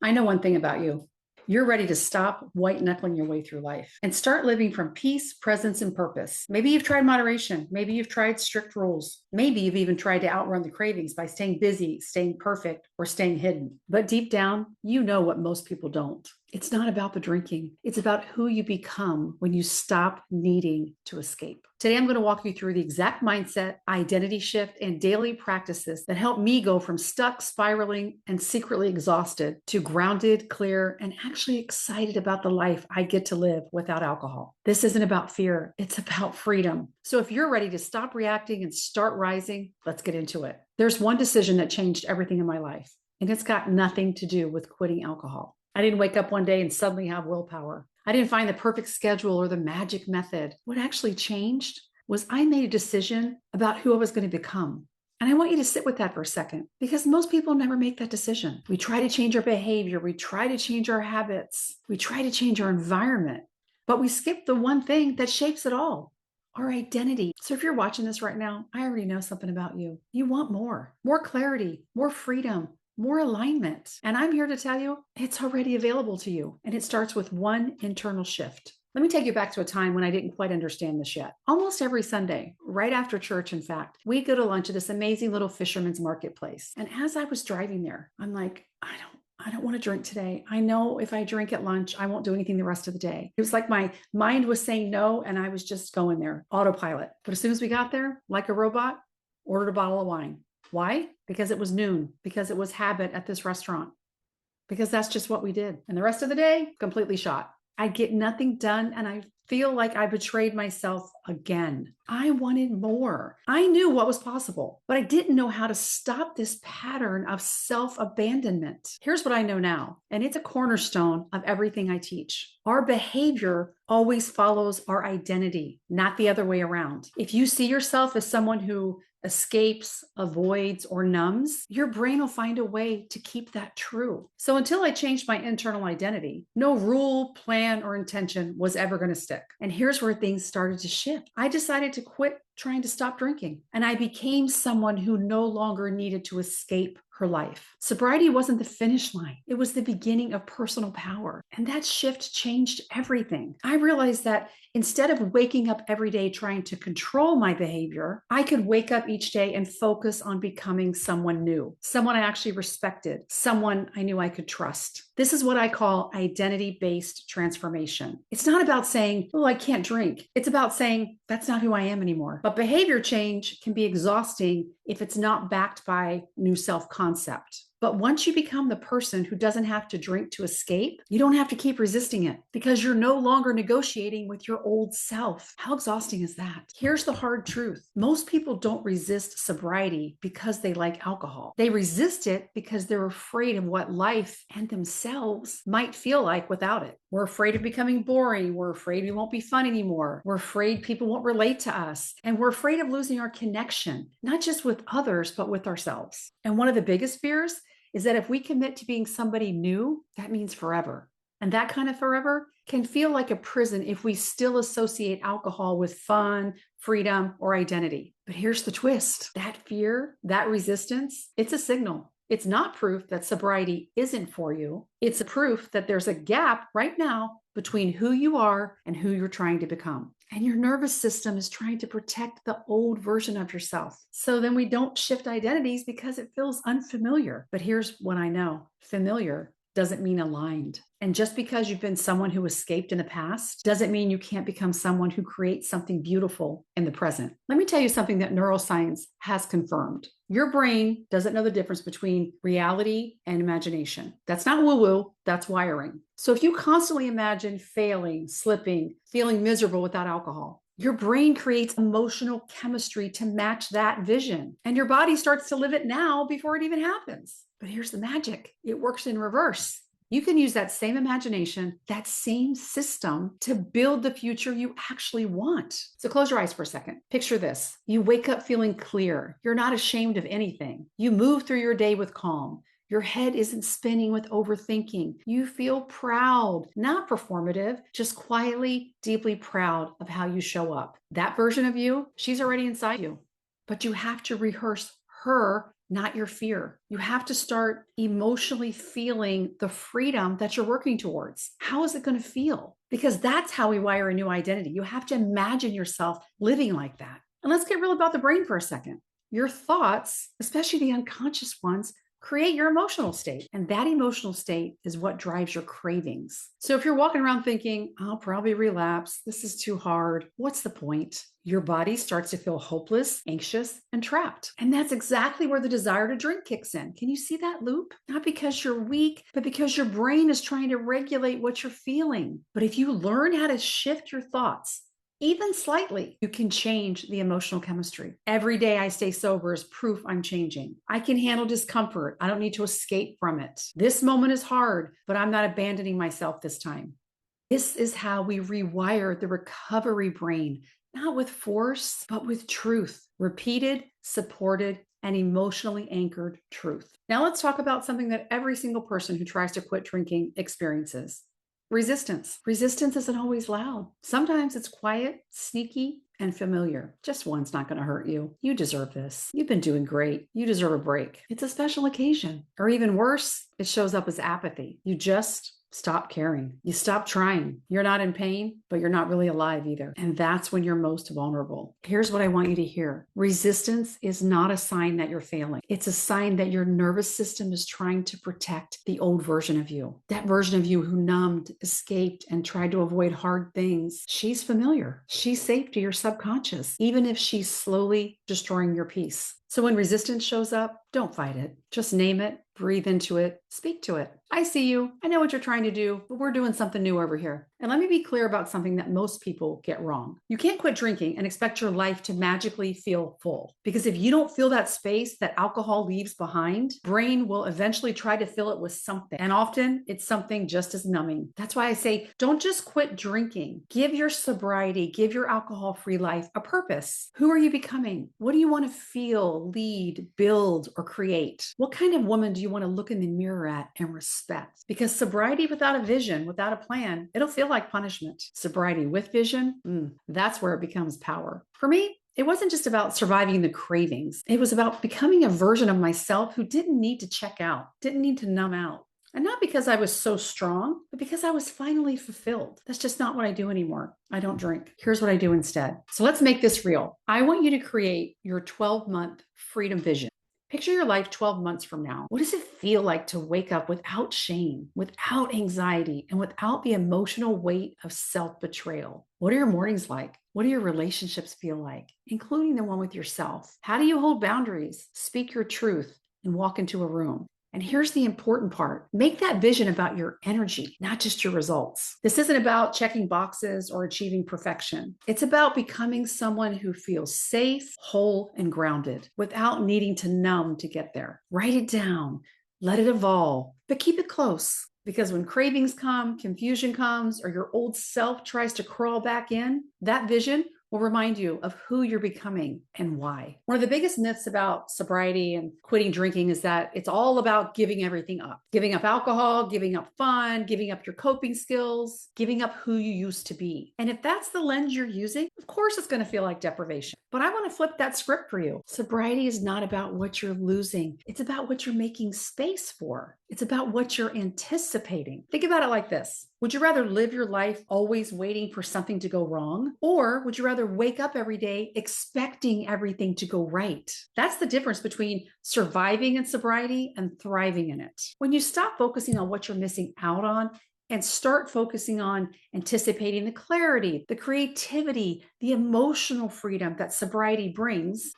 I know one thing about you. You're ready to stop white knuckling your way through life and start living from peace, presence, and purpose. Maybe you've tried moderation. Maybe you've tried strict rules. Maybe you've even tried to outrun the cravings by staying busy, staying perfect, or staying hidden. But deep down, you know what most people don't. It's not about the drinking. It's about who you become when you stop needing to escape. Today, I'm going to walk you through the exact mindset, identity shift, and daily practices that help me go from stuck, spiraling, and secretly exhausted to grounded, clear, and actually excited about the life I get to live without alcohol. This isn't about fear. It's about freedom. So if you're ready to stop reacting and start rising, let's get into it. There's one decision that changed everything in my life, and it's got nothing to do with quitting alcohol. I didn't wake up one day and suddenly have willpower. I didn't find the perfect schedule or the magic method. What actually changed was I made a decision about who I was going to become. And I want you to sit with that for a second because most people never make that decision. We try to change our behavior. We try to change our habits. We try to change our environment, but we skip the one thing that shapes it all, our identity. So if you're watching this right now, I already know something about you. You want more clarity, more freedom, more alignment. And I'm here to tell you it's already available to you. And it starts with one internal shift. Let me take you back to a time when I didn't quite understand this yet. Almost every Sunday, right after church, in fact, we'd go to lunch at this amazing little fisherman's marketplace. And as I was driving there, I'm like, I don't want to drink today. I know if I drink at lunch, I won't do anything the rest of the day. It was like my mind was saying no, and I was just going there, autopilot. But as soon as we got there, like a robot, ordered a bottle of wine. Why? Because it was noon, because it was habit at this restaurant, because that's just what we did. And the rest of the day, completely shot. I get nothing done and I feel like I betrayed myself again. I wanted more. I knew what was possible, but I didn't know how to stop this pattern of self-abandonment. Here's what I know now, and it's a cornerstone of everything I teach. Our behavior always follows our identity, not the other way around. If you see yourself as someone who escapes, avoids, or numbs, your brain will find a way to keep that true. So until I changed my internal identity, no rule, plan, or intention was ever going to stick. And here's where things started to shift. I decided to quit trying to stop drinking, and I became someone who no longer needed to escape her life. Sobriety wasn't the finish line. It was the beginning of personal power. And that shift changed everything. I realized that instead of waking up every day trying to control my behavior, I could wake up each day and focus on becoming someone new, someone I actually respected, someone I knew I could trust. This is what I call identity-based transformation. It's not about saying, oh, I can't drink. It's about saying, that's not who I am anymore. But behavior change can be exhausting if it's not backed by new self-concept. But once you become the person who doesn't have to drink to escape, you don't have to keep resisting it because you're no longer negotiating with your old self. How exhausting is that? Here's the hard truth. Most people don't resist sobriety because they like alcohol. They resist it because they're afraid of what life and themselves might feel like without it. We're afraid of becoming boring. We're afraid we won't be fun anymore. We're afraid people won't relate to us. And we're afraid of losing our connection, not just with others, but with ourselves. And one of the biggest fears is that if we commit to being somebody new, that means forever. And that kind of forever can feel like a prison if we still associate alcohol with fun, freedom, or identity. But here's the twist. That fear, that resistance, it's a signal. It's not proof that sobriety isn't for you. It's a proof that there's a gap right now between who you are and who you're trying to become. And your nervous system is trying to protect the old version of yourself. So then we don't shift identities because it feels unfamiliar. But here's what I know. Familiar doesn't mean aligned. And just because you've been someone who escaped in the past doesn't mean you can't become someone who creates something beautiful in the present. Let me tell you something that neuroscience has confirmed. Your brain doesn't know the difference between reality and imagination. That's not woo-woo, that's wiring. So if you constantly imagine failing, slipping, feeling miserable without alcohol, your brain creates emotional chemistry to match that vision. And your body starts to live it now before it even happens. But here's the magic. It works in reverse. You can use that same imagination, that same system to build the future you actually want. So close your eyes for a second. Picture this. You wake up feeling clear. You're not ashamed of anything. You move through your day with calm. Your head isn't spinning with overthinking. You feel proud, not performative, just quietly, deeply proud of how you show up. That version of you, she's already inside you, but you have to rehearse her not your fear. You have to start emotionally feeling the freedom that you're working towards. How is it going to feel? Because that's how we wire a new identity. You have to imagine yourself living like that. And let's get real about the brain for a second. Your thoughts, especially the unconscious ones, create your emotional state. And that emotional state is what drives your cravings. So if you're walking around thinking, I'll probably relapse, this is too hard, what's the point? Your body starts to feel hopeless, anxious, and trapped. And that's exactly where the desire to drink kicks in. Can you see that loop? Not because you're weak, but because your brain is trying to regulate what you're feeling. But if you learn how to shift your thoughts, even slightly, you can change the emotional chemistry. Every day I stay sober is proof I'm changing. I can handle discomfort. I don't need to escape from it. This moment is hard, but I'm not abandoning myself this time. This is how we rewire the recovery brain, not with force, but with truth. Repeated, supported, and emotionally anchored truth. Now let's talk about something that every single person who tries to quit drinking experiences. Resistance. Resistance isn't always loud. Sometimes it's quiet, sneaky, and familiar. Just one's not going to hurt you. You deserve this. You've been doing great. You deserve a break. It's a special occasion. Or even worse, it shows up as apathy. You just stop caring. You stop trying. You're not in pain, but you're not really alive either. And that's when you're most vulnerable. Here's what I want you to hear. Resistance is not a sign that you're failing. It's a sign that your nervous system is trying to protect the old version of you. That version of you who numbed, escaped, and tried to avoid hard things. She's familiar. She's safe to your subconscious, even if she's slowly destroying your peace. So when resistance shows up, don't fight it. Just name it, breathe into it, speak to it. I see you. I know what you're trying to do, but we're doing something new over here. And let me be clear about something that most people get wrong. You can't quit drinking and expect your life to magically feel full. Because if you don't feel that space that alcohol leaves behind, brain will eventually try to fill it with something. And often it's something just as numbing. That's why I say, don't just quit drinking. Give your sobriety, give your alcohol-free life a purpose. Who are you becoming? What do you want to feel, lead, build, or create? What kind of woman do you want to look in the mirror at and respect? Because sobriety without a vision, without a plan, it'll feel like punishment. Sobriety with vision, that's where it becomes power. For me, it wasn't just about surviving the cravings. It was about becoming a version of myself who didn't need to check out, didn't need to numb out. And not because I was so strong, but because I was finally fulfilled. That's just not what I do anymore. I don't drink. Here's what I do instead. So let's make this real. I want you to create your 12-month freedom vision. Picture your life 12 months from now. What does it feel like to wake up without shame, without anxiety, and without the emotional weight of self-betrayal? What are your mornings like? What do your relationships feel like, including the one with yourself? How do you hold boundaries, speak your truth, and walk into a room? And here's the important part. Make that vision about your energy, not just your results. This isn't about checking boxes or achieving perfection. It's about becoming someone who feels safe, whole, and grounded without needing to numb to get there. Write it down, let it evolve, but keep it close. Because when cravings come, confusion comes, or your old self tries to crawl back in, that vision will remind you of who you're becoming and why. One of the biggest myths about sobriety and quitting drinking is that it's all about giving everything up alcohol, giving up fun, giving up your coping skills, giving up who you used to be. And if that's the lens you're using, of course it's going to feel like deprivation. But I want to flip that script for you. Sobriety is not about what you're losing. It's about what you're making space for. It's about what you're anticipating. Think about it like this. Would you rather live your life always waiting for something to go wrong? Or would you rather wake up every day expecting everything to go right? That's the difference between surviving in sobriety and thriving in it. When you stop focusing on what you're missing out on and start focusing on anticipating the clarity, the creativity, the emotional freedom that sobriety brings,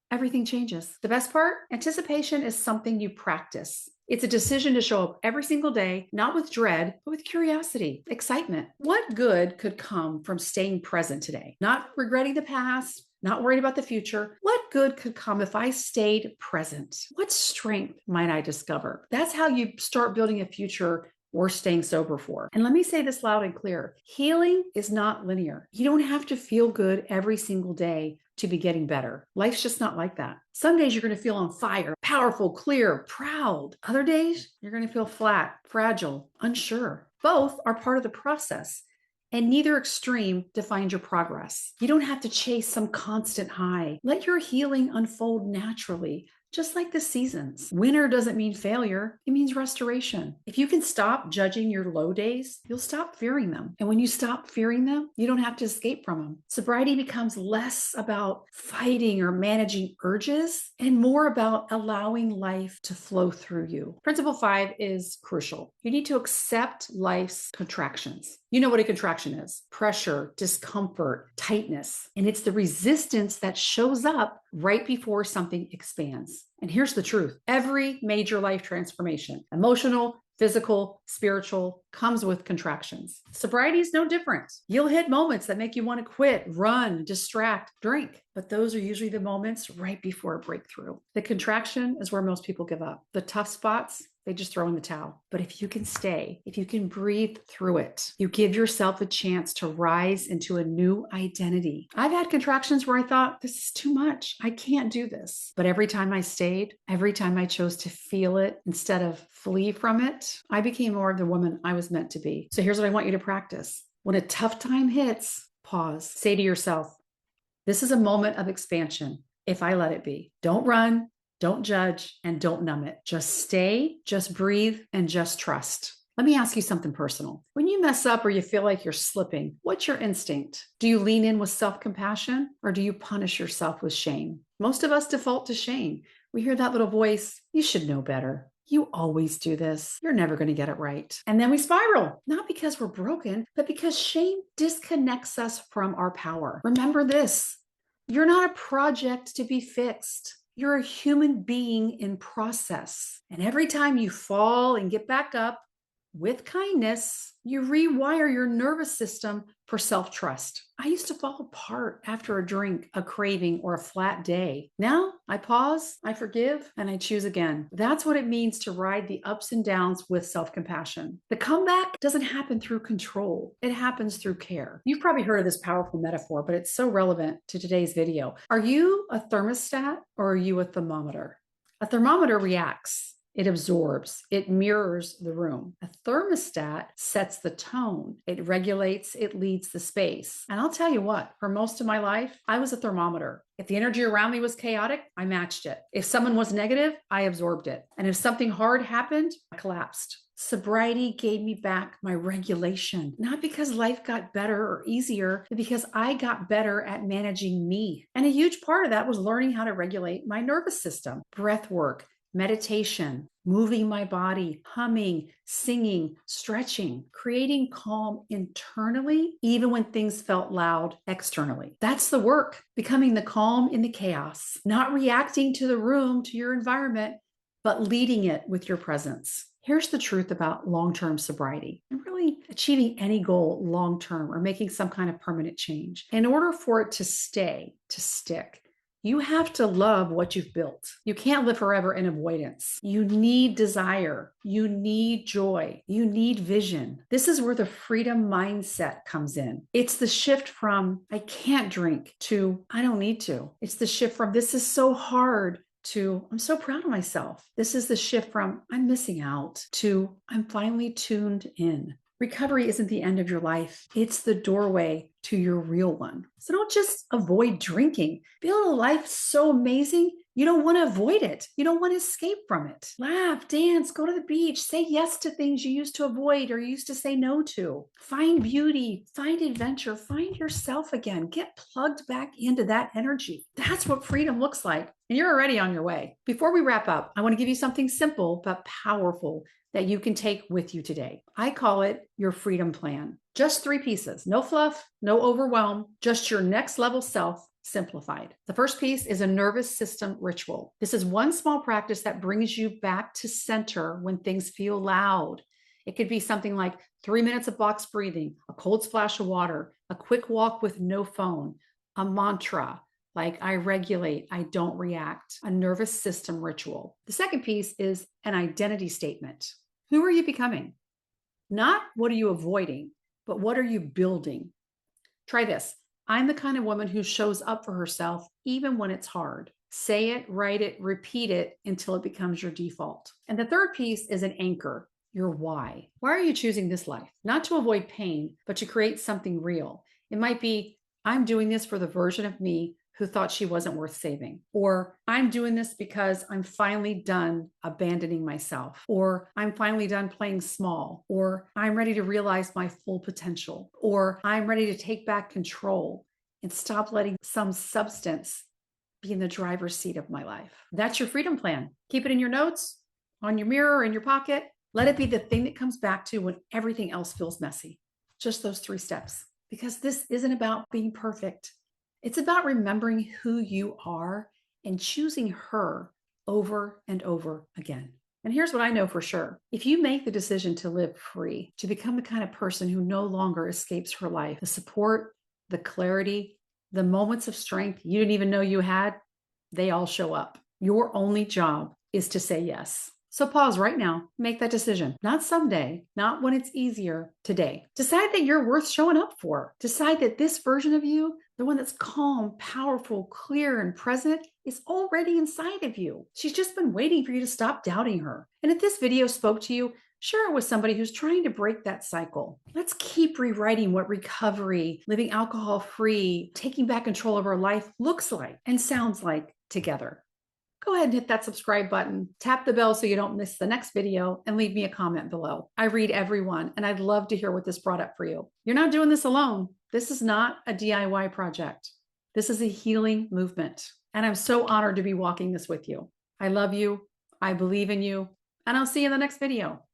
everything changes. The best part, anticipation is something you practice. It's a decision to show up every single day, not with dread, but with curiosity, excitement. What good could come from staying present today? Not regretting the past, not worried about the future. What good could come if I stayed present? What strength might I discover? That's how you start building a future worth staying sober for. And let me say this loud and clear. Healing is not linear. You don't have to feel good every single day to be getting better. Life's just not like that. Some days you're going to feel on fire, powerful, clear, proud. Other days you're going to feel flat, fragile, unsure. Both are part of the process, and neither extreme defines your progress. You don't have to chase some constant high. Let your healing unfold naturally, just like the seasons. Winter doesn't mean failure, it means restoration. If you can stop judging your low days, you'll stop fearing them. And when you stop fearing them, you don't have to escape from them. Sobriety becomes less about fighting or managing urges and more about allowing life to flow through you. Principle 5 is crucial. You need to accept life's contractions. You know what a contraction is: pressure, discomfort, tightness. And it's the resistance that shows up right before something expands. And here's the truth: every major life transformation, emotional, physical, spiritual, comes with contractions. Sobriety is no different. You'll hit moments that make you want to quit, run, distract, drink. But those are usually the moments right before a breakthrough. The contraction is where most people give up. The tough spots, they just throw in the towel. But if you can stay, if you can breathe through it, you give yourself a chance to rise into a new identity. I've had contractions where I thought, this is too much. I can't do this. But every time I stayed, every time I chose to feel it instead of flee from it, I became more of the woman I was meant to be. So here's what I want you to practice. When a tough time hits, pause. Say to yourself, this is a moment of expansion if I let it be. Don't run, don't judge, and don't numb it. Just stay, just breathe, and just trust. Let me ask you something personal. When you mess up or you feel like you're slipping, what's your instinct? Do you lean in with self-compassion or do you punish yourself with shame? Most of us default to shame. We hear that little voice, you should know better. You always do this. You're never going to get it right. And then we spiral, not because we're broken, but because shame disconnects us from our power. Remember this: you're not a project to be fixed. You're a human being in process. And every time you fall and get back up with kindness, you rewire your nervous system for self-trust. I used to fall apart after a drink, a craving, or a flat day. Now I pause, I forgive, and I choose again. That's what it means to ride the ups and downs with self-compassion. The comeback doesn't happen through control. It happens through care. You've probably heard of this powerful metaphor, but it's so relevant to today's video. Are you a thermostat or are you a thermometer? A thermometer reacts. It absorbs, it mirrors the room. A thermostat sets the tone. It regulates, it leads the space. And I'll tell you what, for most of my life, I was a thermometer. If the energy around me was chaotic, I matched it. If someone was negative, I absorbed it. And if something hard happened, I collapsed. Sobriety gave me back my regulation, not because life got better or easier, but because I got better at managing me. And a huge part of that was learning how to regulate my nervous system, breath work, meditation, moving my body, humming, singing, stretching, creating calm internally, even when things felt loud externally. That's the work, becoming the calm in the chaos, not reacting to the room, to your environment, but leading it with your presence. Here's the truth about long-term sobriety and really achieving any goal long-term or making some kind of permanent change. In order for it to stay, to stick, you have to love what you've built. You can't live forever in avoidance. You need desire. You need joy. You need vision. This is where the freedom mindset comes in. It's the shift from I can't drink to I don't need to. It's the shift from this is so hard to I'm so proud of myself. This is the shift from I'm missing out to I'm finally tuned in. Recovery isn't the end of your life. It's the doorway to your real one. So don't just avoid drinking. Build a life so amazing, you don't want to avoid it. You don't want to escape from it. Laugh, dance, go to the beach, say yes to things you used to avoid or used to say no to. Find beauty, find adventure, find yourself again. Get plugged back into that energy. That's what freedom looks like. And you're already on your way. Before we wrap up, I want to give you something simple but powerful that you can take with you today. I call it your freedom plan. Just 3 pieces, no fluff, no overwhelm, just your next level self simplified. The first piece is a nervous system ritual. This is one small practice that brings you back to center when things feel loud. It could be something like 3 minutes of box breathing, a cold splash of water, a quick walk with no phone, a mantra, like I regulate, I don't react, a nervous system ritual. The second piece is an identity statement. Who are you becoming? Not what are you avoiding, but what are you building? Try this. I'm the kind of woman who shows up for herself even when it's hard. Say it, write it, repeat it until it becomes your default. And the third piece is an anchor, your why. Why are you choosing this life? Not to avoid pain, but to create something real. It might be, I'm doing this for the version of me who thought she wasn't worth saving. Or I'm doing this because I'm finally done abandoning myself. Or I'm finally done playing small. Or I'm ready to realize my full potential. Or I'm ready to take back control and stop letting some substance be in the driver's seat of my life. That's your freedom plan. Keep it in your notes, on your mirror, in your pocket. Let it be the thing that comes back to when everything else feels messy. Just those 3 steps. Because this isn't about being perfect. It's about remembering who you are and choosing her over and over again. And here's what I know for sure. If you make the decision to live free, to become the kind of person who no longer escapes her life, the support, the clarity, the moments of strength you didn't even know you had, they all show up. Your only job is to say yes. So pause right now, make that decision. Not someday, not when it's easier, today. Decide that you're worth showing up for. Decide that this version of you, the one that's calm, powerful, clear, and present, is already inside of you. She's just been waiting for you to stop doubting her. And if this video spoke to you, share it with somebody who's trying to break that cycle. Let's keep rewriting what recovery, living alcohol-free, taking back control of our life looks like and sounds like together. Go ahead and hit that subscribe button, tap the bell so you don't miss the next video, and leave me a comment below. I read everyone, and I'd love to hear what this brought up for you. You're not doing this alone. This is not a DIY project. This is a healing movement, and I'm so honored to be walking this with you. I love you, I believe in you, and I'll see you in the next video.